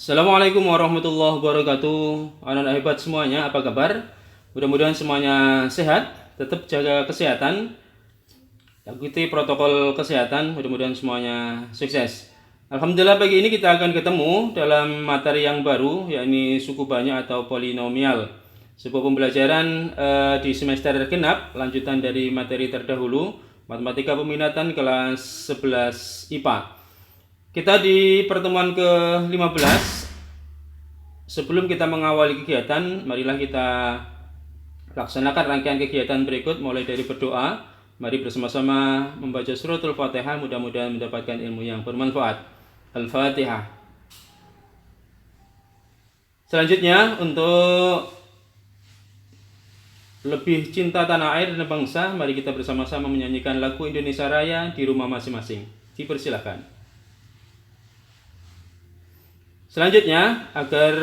Assalamualaikum warahmatullahi wabarakatuh. Anak-anak hebat semuanya, apa kabar? Mudah-mudahan semuanya sehat, tetap jaga kesehatan, ikuti protokol kesehatan, mudah-mudahan semuanya sukses. Alhamdulillah, pagi ini kita akan ketemu dalam materi yang baru, yakni suku banyak atau polinomial. Sebuah pembelajaran di semester genap, lanjutan dari materi terdahulu, Matematika Peminatan kelas 11 IPA. Kita di pertemuan ke-15. Sebelum kita mengawali kegiatan, marilah kita laksanakan rangkaian kegiatan berikut, mulai dari berdoa. Mari bersama-sama membaca suratul Fatihah, mudah-mudahan mendapatkan ilmu yang bermanfaat. Al-Fatihah. Selanjutnya, untuk lebih cinta tanah air dan bangsa, mari kita bersama-sama menyanyikan lagu Indonesia Raya di rumah masing-masing. Dipersilakan. Selanjutnya, agar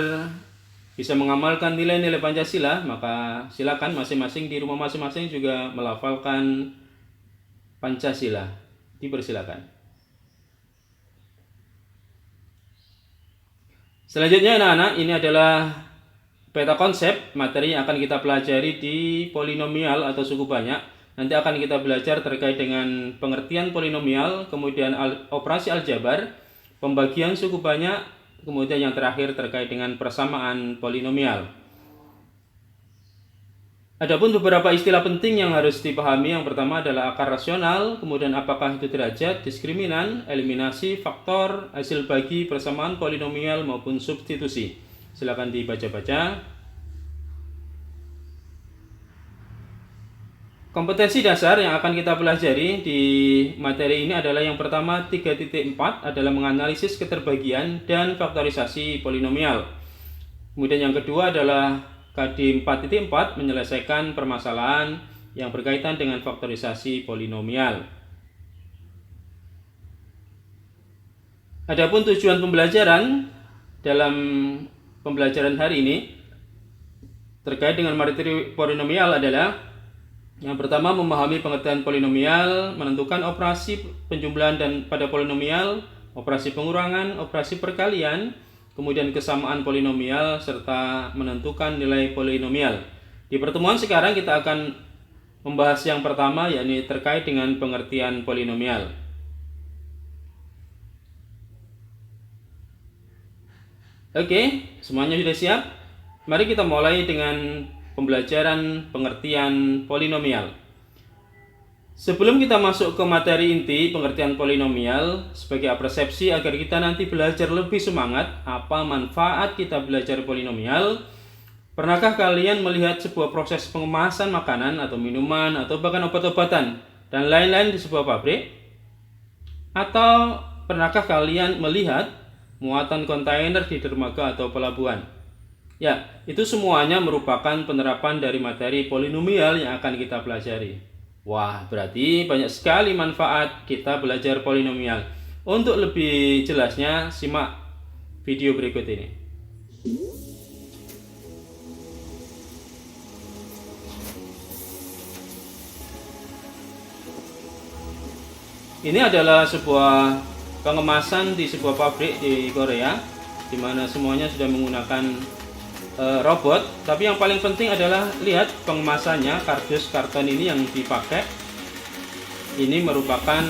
bisa mengamalkan nilai-nilai Pancasila, maka silakan masing-masing di rumah masing-masing juga melafalkan Pancasila. Dipersilakan. Selanjutnya anak-anak, ini adalah peta konsep materi yang akan kita pelajari di polinomial atau suku banyak. Nanti akan kita belajar terkait dengan pengertian polinomial, kemudian operasi aljabar, pembagian suku banyak, kemudian yang terakhir terkait dengan persamaan polinomial. Adapun beberapa istilah penting yang harus dipahami, yang pertama adalah akar rasional, kemudian apakah itu derajat, diskriminan, eliminasi, faktor, hasil bagi, persamaan polinomial maupun substitusi. Silakan dibaca-baca. Kompetensi dasar yang akan kita pelajari di materi ini adalah yang pertama 3.4 adalah menganalisis keterbagian dan faktorisasi polinomial. Kemudian yang kedua adalah KD 4.4 menyelesaikan permasalahan yang berkaitan dengan faktorisasi polinomial. Adapun tujuan pembelajaran dalam pembelajaran hari ini terkait dengan materi polinomial adalah yang pertama, memahami pengertian polinomial, menentukan operasi penjumlahan dan pada polinomial, operasi pengurangan, operasi perkalian, kemudian kesamaan polinomial, serta menentukan nilai polinomial. Di pertemuan sekarang kita akan membahas yang pertama, yakni terkait dengan pengertian polinomial. Oke, semuanya sudah siap? Mari kita mulai dengan pembelajaran pengertian polinomial. Sebelum kita masuk ke materi inti pengertian polinomial sebagai persepsi agar kita nanti belajar lebih semangat, apa manfaat kita belajar polinomial? Pernahkah kalian melihat sebuah proses pengemasan makanan atau minuman atau bahkan obat-obatan dan lain-lain di sebuah pabrik? Atau pernahkah kalian melihat muatan kontainer di dermaga atau pelabuhan? Ya, itu semuanya merupakan penerapan dari materi polinomial yang akan kita pelajari. Wah, berarti banyak sekali manfaat kita belajar polinomial. Untuk lebih jelasnya, simak video berikut ini. Ini adalah sebuah pengemasan di sebuah pabrik di Korea, di mana semuanya sudah menggunakan robot, tapi yang paling penting adalah lihat pengemasannya. Kardus karton ini yang dipakai ini merupakan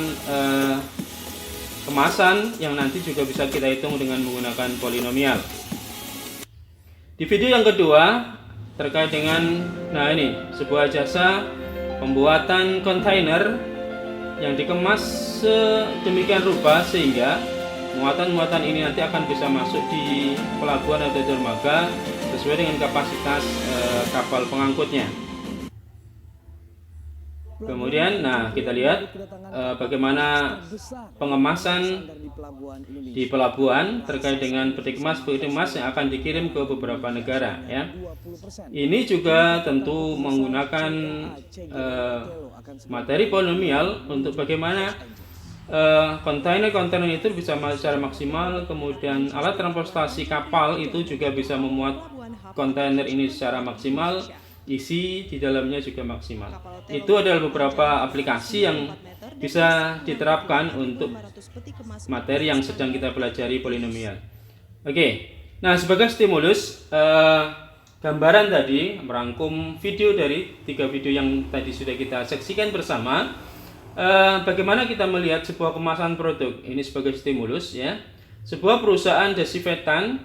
kemasan yang nanti juga bisa kita hitung dengan menggunakan polinomial. Di video yang kedua terkait dengan ini sebuah jasa pembuatan kontainer yang dikemas sedemikian rupa sehingga muatan-muatan ini nanti akan bisa masuk di pelabuhan atau dermaga sesuai dengan kapasitas kapal pengangkutnya. Kemudian, kita lihat bagaimana pengemasan di pelabuhan terkait dengan peti kemas yang akan dikirim ke beberapa negara. Ya, ini juga tentu menggunakan materi polinomial untuk bagaimana kontainer itu bisa secara maksimal, kemudian alat transportasi kapal itu juga bisa memuat kontainer ini secara maksimal, isi di dalamnya juga maksimal. Itu adalah beberapa aplikasi yang bisa diterapkan untuk materi yang sedang kita pelajari polinomial. Oke, nah sebagai stimulus, gambaran tadi merangkum video dari 3 video yang tadi sudah kita saksikan bersama. Bagaimana kita melihat sebuah kemasan produk ini sebagai stimulus ya. Sebuah perusahaan desinfektan,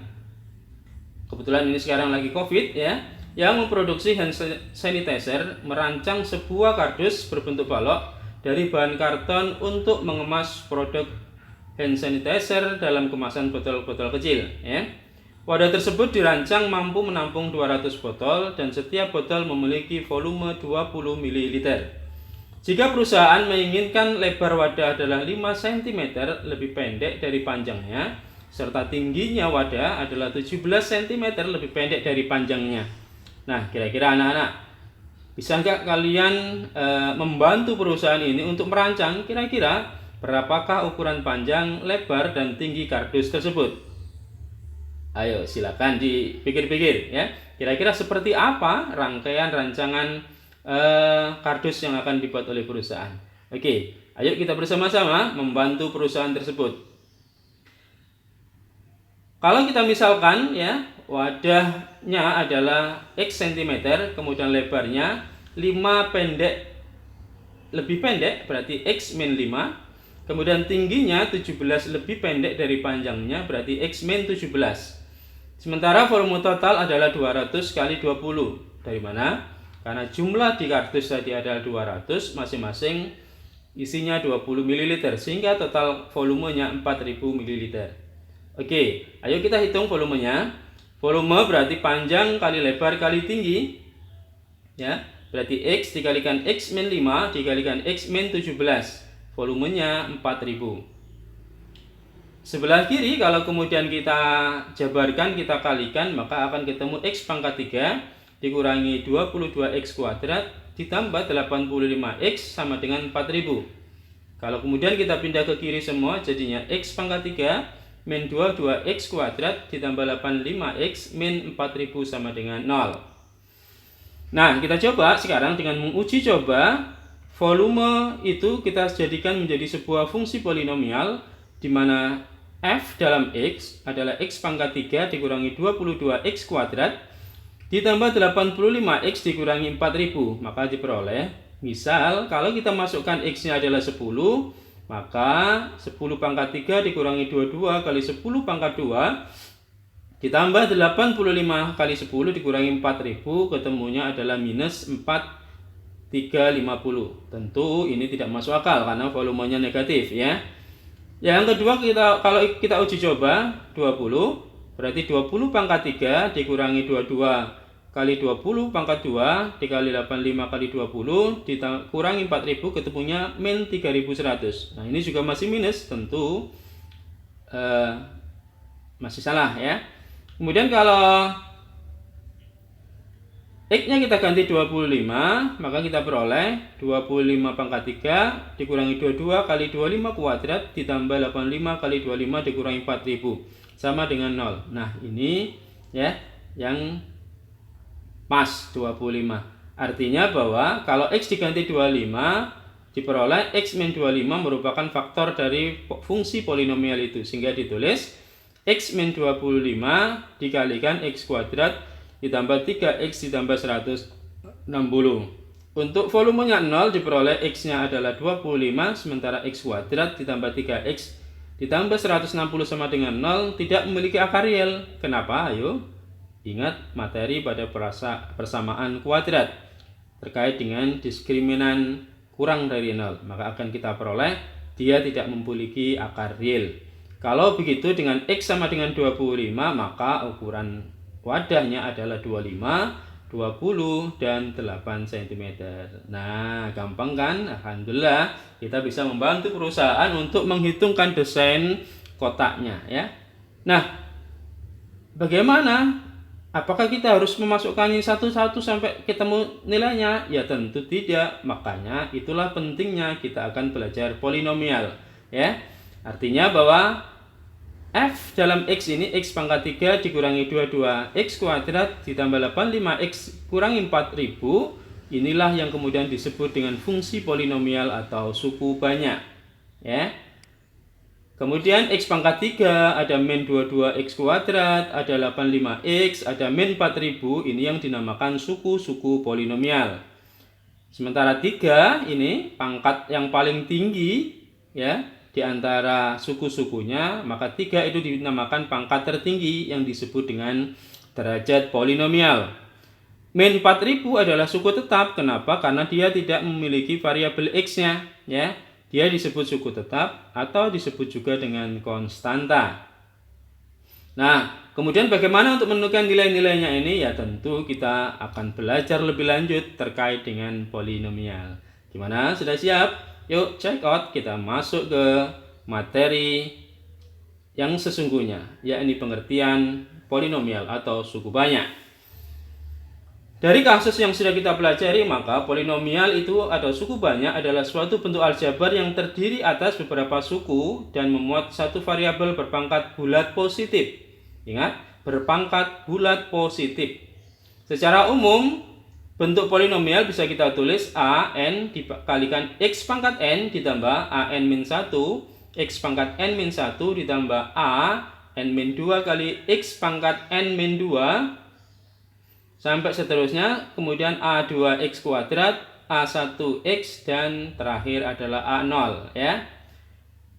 kebetulan ini sekarang lagi COVID ya, yang memproduksi hand sanitizer merancang sebuah kardus berbentuk balok dari bahan karton untuk mengemas produk hand sanitizer dalam kemasan botol-botol kecil ya. Wadah tersebut dirancang mampu menampung 200 botol dan setiap botol memiliki volume 20 ml. Jika perusahaan menginginkan lebar wadah adalah 5 cm lebih pendek dari panjangnya, serta tingginya wadah adalah 17 cm lebih pendek dari panjangnya. Nah, kira-kira anak-anak, bisa nggak kalian membantu perusahaan ini untuk merancang kira-kira berapakah ukuran panjang, lebar, dan tinggi kardus tersebut? Ayo, silakan dipikir-pikir ya. Kira-kira seperti apa rangkaian rancangan kardus yang akan dibuat oleh perusahaan. Oke, ayo kita bersama-sama membantu perusahaan tersebut. Kalau kita misalkan ya, wadahnya adalah X cm, kemudian lebarnya 5 lebih pendek, berarti X min 5, kemudian tingginya 17 lebih pendek dari panjangnya, berarti X min 17. Sementara volume total adalah 200 kali 20. Dari mana? Karena jumlah di kardus tadi adalah 200, masing-masing isinya 20 ml, sehingga total volumenya 4000 ml. Oke, ayo kita hitung volumenya. Volume berarti panjang kali lebar kali tinggi. Ya, berarti X dikalikan X min 5 dikalikan X min 17. Volumenya 4000. Sebelah kiri kalau kemudian kita jabarkan, kita kalikan, maka akan ketemu X pangkat 3 dikurangi 22x kuadrat ditambah 85x sama dengan 4000. Kalau kemudian kita pindah ke kiri semua, jadinya X pangkat 3 min 22x kuadrat ditambah 85x min 4000 sama dengan 0. Nah, kita coba sekarang dengan menguji coba volume itu kita jadikan menjadi sebuah fungsi polinomial di mana f dalam x adalah x pangkat 3 dikurangi 22x kuadrat ditambah 85x dikurangi 4000, maka diperoleh, misal kalau kita masukkan x-nya adalah 10, maka 10 pangkat 3 dikurangi 22 kali 10 pangkat 2 ditambah 85 kali 10 dikurangi 4000, ketemunya adalah minus 4350. Tentu ini tidak masuk akal karena volumenya negatif ya. Yang kedua, kalau kita uji coba 20, berarti 20 pangkat 3 dikurangi 22 kali 20 pangkat 2 dikali 85 kali 20 dikurangi 4000, ketemunya min 3100. Nah, ini juga masih minus, tentu masih salah ya. Kemudian kalau X-nya kita ganti 25, maka kita peroleh 25 pangkat 3 dikurangi 22 kali 25 kuadrat ditambah 85 kali 25 dikurangi 4000 sama dengan 0. Nah, ini ya yang pas 25. Artinya bahwa kalau X diganti 25 diperoleh X min 25 merupakan faktor dari fungsi polinomial itu, sehingga ditulis X min 25 dikalikan X kuadrat ditambah 3X ditambah 160. Untuk volumenya 0 diperoleh X-nya adalah 25, sementara X kuadrat ditambah 3X ditambah 160 sama dengan 0 tidak memiliki akar real. Kenapa? Ayo, ingat materi pada persamaan kuadrat terkait dengan diskriminan kurang dari 0, maka akan kita peroleh dia tidak memiliki akar real. Kalau begitu dengan X sama dengan 25, maka ukuran wadahnya adalah 25, 20, dan 8 cm. Nah, gampang kan? Alhamdulillah, kita bisa membantu perusahaan untuk menghitungkan desain kotaknya ya. Nah, bagaimana? Apakah kita harus memasukkannya satu-satu sampai ketemu nilainya? Ya tentu tidak. Makanya itulah pentingnya kita akan belajar polinomial ya. Artinya bahwa F dalam X ini X pangkat 3 dikurangi 22X kuadrat ditambah 85X kurangi 4000. Inilah yang kemudian disebut dengan fungsi polinomial atau suku banyak. Ya. Kemudian X pangkat 3 ada min 22X kuadrat, ada 85X, ada min 4000. Ini yang dinamakan suku-suku polinomial. Sementara 3 ini pangkat yang paling tinggi ya di antara suku-sukunya, maka 3 itu dinamakan pangkat tertinggi yang disebut dengan derajat polinomial. Min 4000 adalah suku tetap. Kenapa? Karena dia tidak memiliki variabel X-nya ya. Dia disebut suku tetap atau disebut juga dengan konstanta. Nah, kemudian bagaimana untuk menentukan nilai-nilainya ini? Ya tentu kita akan belajar lebih lanjut terkait dengan polinomial. Gimana? Sudah siap? Yuk check out, kita masuk ke materi yang sesungguhnya, yakni pengertian polinomial atau suku banyak. Dari kasus yang sudah kita pelajari, maka polinomial itu atau suku banyak adalah suatu bentuk aljabar yang terdiri atas beberapa suku dan memuat satu variabel berpangkat bulat positif. Ingat, berpangkat bulat positif. Secara umum, bentuk polinomial bisa kita tulis a(n) dikalikan x pangkat n ditambah a(n-1), x pangkat n-1 ditambah a(n-2) kali x pangkat n-2, sampai seterusnya, kemudian A2X kuadrat, A1X, dan terakhir adalah A0 ya.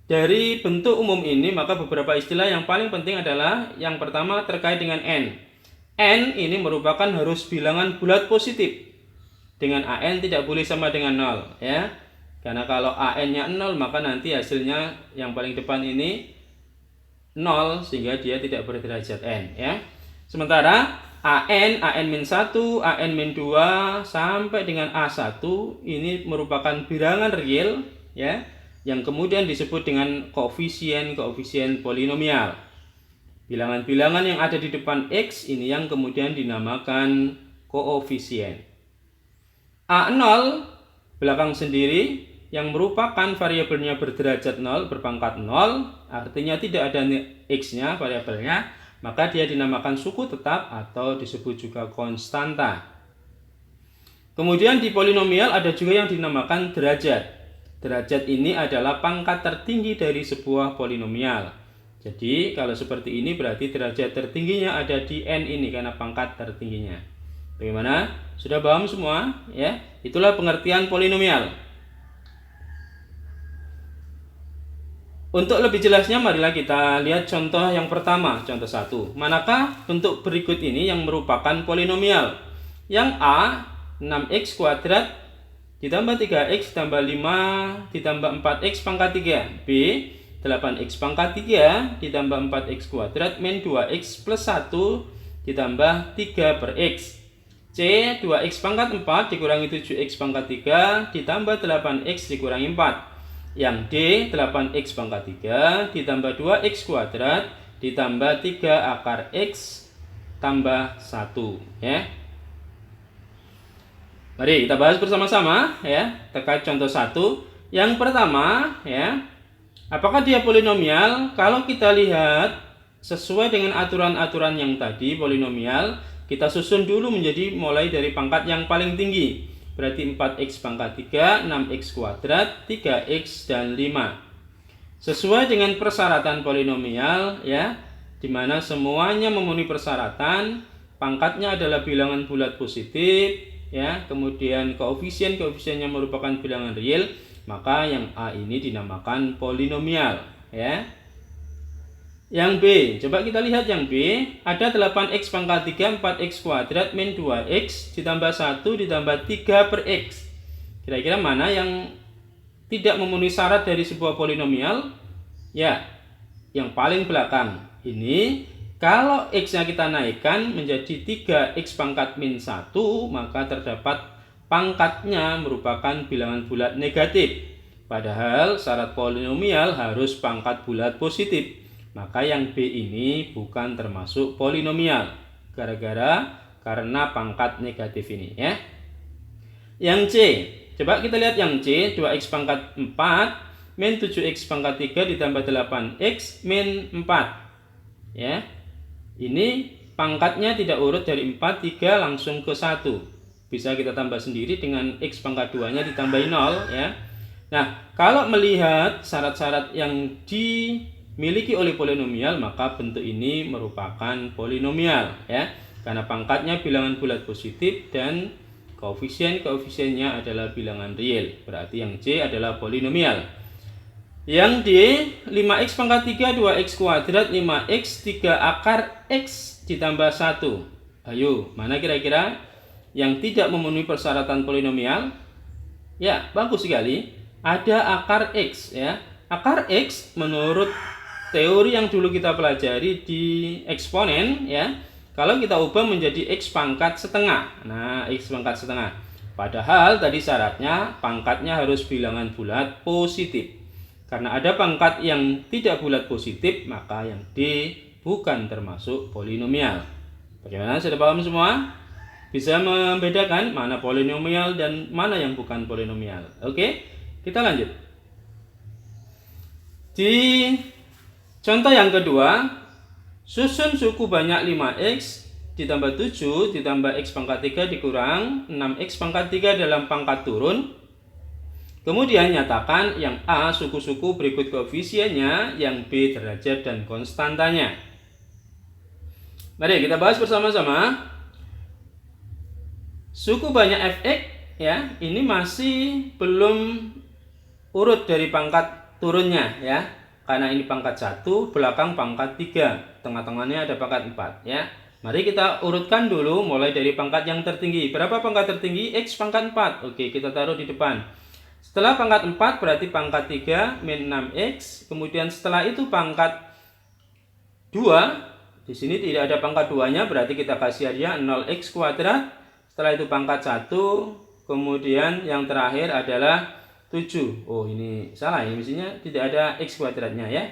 Dari bentuk umum ini, maka beberapa istilah yang paling penting adalah yang pertama terkait dengan N. N ini merupakan harus bilangan bulat positif. Dengan AN tidak boleh sama dengan 0 ya. Karena kalau AN-nya 0, maka nanti hasilnya yang paling depan ini 0 sehingga dia tidak berderajat N ya. Sementara AN, AN-1, AN-2 sampai dengan A1 ini merupakan bilangan real ya, yang kemudian disebut dengan koefisien polinomial. Bilangan-bilangan yang ada di depan X ini yang kemudian dinamakan koefisien. A0 belakang sendiri yang merupakan variabelnya berderajat 0, berpangkat 0, artinya tidak ada X-nya variabelnya, maka dia dinamakan suku tetap atau disebut juga konstanta. Kemudian di polinomial ada juga yang dinamakan derajat. Derajat ini adalah pangkat tertinggi dari sebuah polinomial. Jadi kalau seperti ini berarti derajat tertingginya ada di n ini karena pangkat tertingginya. Bagaimana? Sudah paham semua? Ya, itulah pengertian polinomial. Untuk lebih jelasnya, marilah kita lihat contoh yang pertama, contoh 1. Manakah bentuk berikut ini yang merupakan polinomial? Yang A, 6x kuadrat ditambah 3x ditambah 5 ditambah 4x pangkat 3. B, 8x pangkat 3 ditambah 4x kuadrat min 2x plus 1 ditambah 3 per x. C, 2x pangkat 4 dikurangi 7x pangkat 3 ditambah 8x dikurangi 4. Yang D, 8x pangkat 3 ditambah 2x kuadrat ditambah 3 akar x tambah 1 ya. Mari kita bahas bersama-sama ya terkait contoh 1. Yang pertama ya, apakah dia polinomial? Kalau kita lihat sesuai dengan aturan-aturan yang tadi polinomial, kita susun dulu menjadi mulai dari pangkat yang paling tinggi. Berarti 4x pangkat 3, 6x kuadrat, 3x, dan 5. Sesuai dengan persyaratan polinomial ya, di mana semuanya memenuhi persyaratan, pangkatnya adalah bilangan bulat positif ya, kemudian koefisiennya merupakan bilangan real, maka yang A ini dinamakan polinomial ya. Yang B, coba kita lihat yang B, ada 8x pangkat 3, 4x kuadrat min 2x ditambah 1 ditambah 3 per x. Kira-kira mana yang tidak memenuhi syarat dari sebuah polinomial? Ya, yang paling belakang. Ini, kalau x-nya kita naikkan menjadi 3x pangkat min 1, maka terdapat pangkatnya merupakan bilangan bulat negatif. Padahal syarat polinomial harus pangkat bulat positif. Maka yang B ini bukan termasuk polinomial karena pangkat negatif ini ya. Yang C, coba kita lihat yang C, 2x pangkat 4 min 7x pangkat 3 ditambah 8x min 4. Ya. Ini pangkatnya tidak urut dari 4, 3 langsung ke 1. Bisa kita tambah sendiri dengan x pangkat 2-nya ditambahi 0 ya. Nah, kalau melihat syarat-syarat yang dimiliki oleh polinomial, maka bentuk ini merupakan polinomial ya. Karena pangkatnya bilangan bulat positif dan koefisiennya adalah bilangan real. Berarti yang C adalah polinomial. Yang D 5x pangkat 3 2x kuadrat 5x 3 akar x ditambah 1. Ayo, mana kira-kira yang tidak memenuhi persyaratan polinomial? Ya, bagus sekali. Ada akar x ya. Akar x menurut teori yang dulu kita pelajari di eksponen ya. Kalau kita ubah menjadi x pangkat setengah. Nah, x pangkat setengah. Padahal tadi syaratnya pangkatnya harus bilangan bulat positif. Karena ada pangkat yang tidak bulat positif, maka yang D bukan termasuk polinomial. Bagaimana? Sudah paham semua? Bisa membedakan mana polinomial dan mana yang bukan polinomial. Oke? Kita lanjut. Di contoh yang kedua, susun suku banyak 5x ditambah 7 ditambah x pangkat 3 dikurang 6x pangkat 3 dalam pangkat turun. Kemudian nyatakan yang A suku-suku berikut koefisiennya, yang B derajat dan konstantanya. Mari kita bahas bersama-sama. Suku banyak fx ya, ini masih belum urut dari pangkat turunnya ya. Karena ini pangkat 1, belakang pangkat 3, tengah-tengahnya ada pangkat 4 ya. Mari kita urutkan dulu mulai dari pangkat yang tertinggi. Berapa pangkat tertinggi? X pangkat 4. Oke, kita taruh di depan. Setelah pangkat 4 berarti pangkat 3 min 6x. Kemudian setelah itu pangkat 2. Di sini tidak ada pangkat 2-nya, berarti kita kasih aja 0x kuadrat. Setelah itu pangkat 1. Kemudian yang terakhir adalah 7. Oh, ini salah, ini mestinya tidak ada x kuadratnya ya.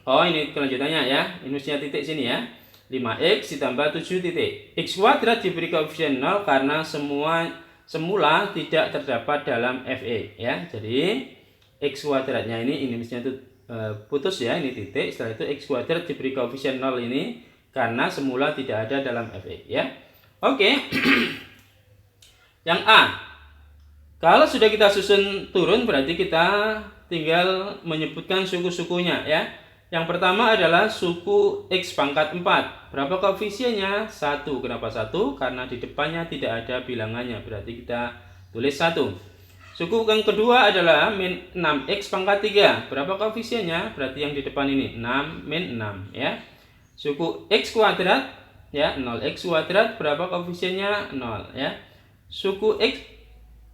Oh, ini kelanjutannya ya. Ini mestinya titik sini ya. 5x ditambah 7 titik. X kuadrat diberi koefisien 0 karena semula tidak terdapat dalam FE ya. Jadi x kuadratnya ini mestinya itu putus ya, ini titik. Setelah itu x kuadrat diberi koefisien 0 ini karena semula tidak ada dalam FE ya. Oke. Yang A. Kalau sudah kita susun turun berarti kita tinggal menyebutkan suku-sukunya ya. Yang pertama adalah suku x pangkat 4. Berapa koefisiennya? 1. Kenapa 1? Karena di depannya tidak ada bilangannya. Berarti kita tulis 1. Suku yang kedua adalah min 6x pangkat 3. Berapa koefisiennya? Berarti yang di depan ini 6 min 6 ya. Suku x kuadrat ya, 0x kuadrat. Berapa koefisiennya? 0 ya. Suku x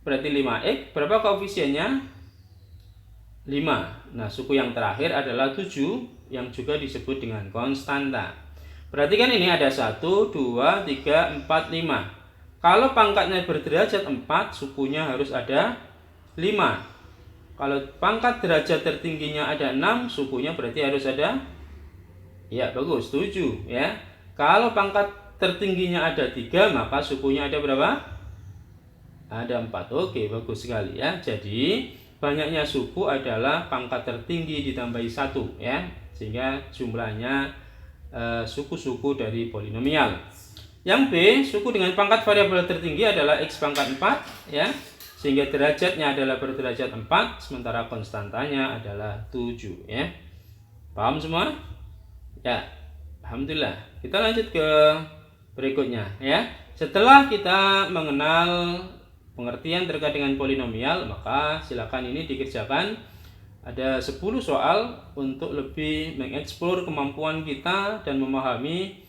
berarti 5x. Berapa koefisiennya? 5. Nah, suku yang terakhir adalah 7 yang juga disebut dengan konstanta. Berarti kan ini ada 1, 2, 3, 4, 5. Kalau pangkatnya berderajat 4, sukunya harus ada 5. Kalau pangkat derajat tertingginya ada 6, sukunya berarti harus ada, ya bagus, 7 ya. Kalau pangkat tertingginya ada 3, maka sukunya ada berapa? Ada 4. Oke, bagus sekali ya. Jadi banyaknya suku adalah pangkat tertinggi ditambahi 1 ya. Sehingga jumlahnya suku-suku dari polinomial. Yang B, suku dengan pangkat variabel tertinggi adalah x pangkat 4 ya. Sehingga derajatnya adalah berderajat 4, sementara konstantanya adalah 7 ya. Paham semua? Ya. Alhamdulillah. Kita lanjut ke berikutnya ya. Setelah kita mengenal pengertian terkait dengan polinomial, maka silakan ini dikerjakan. Ada 10 soal untuk lebih mengeksplor kemampuan kita dan memahami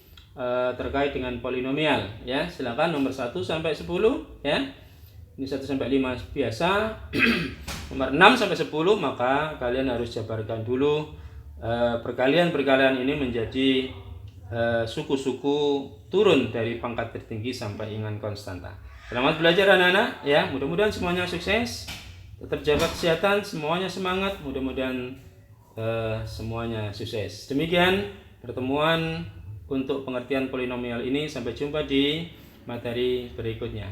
terkait dengan polinomial ya. Silakan nomor 1 sampai 10 ya. Ini 1 sampai 5 biasa. Nomor 6 sampai 10 maka kalian harus jabarkan dulu perkalian-perkalian ini menjadi suku-suku turun dari pangkat tertinggi sampai dengan konstanta. Selamat belajar anak-anak ya, mudah-mudahan semuanya sukses. Tetap jaga kesehatan, semuanya semangat, mudah-mudahan semuanya sukses. Demikian pertemuan untuk pengertian polinomial ini, sampai jumpa di materi berikutnya.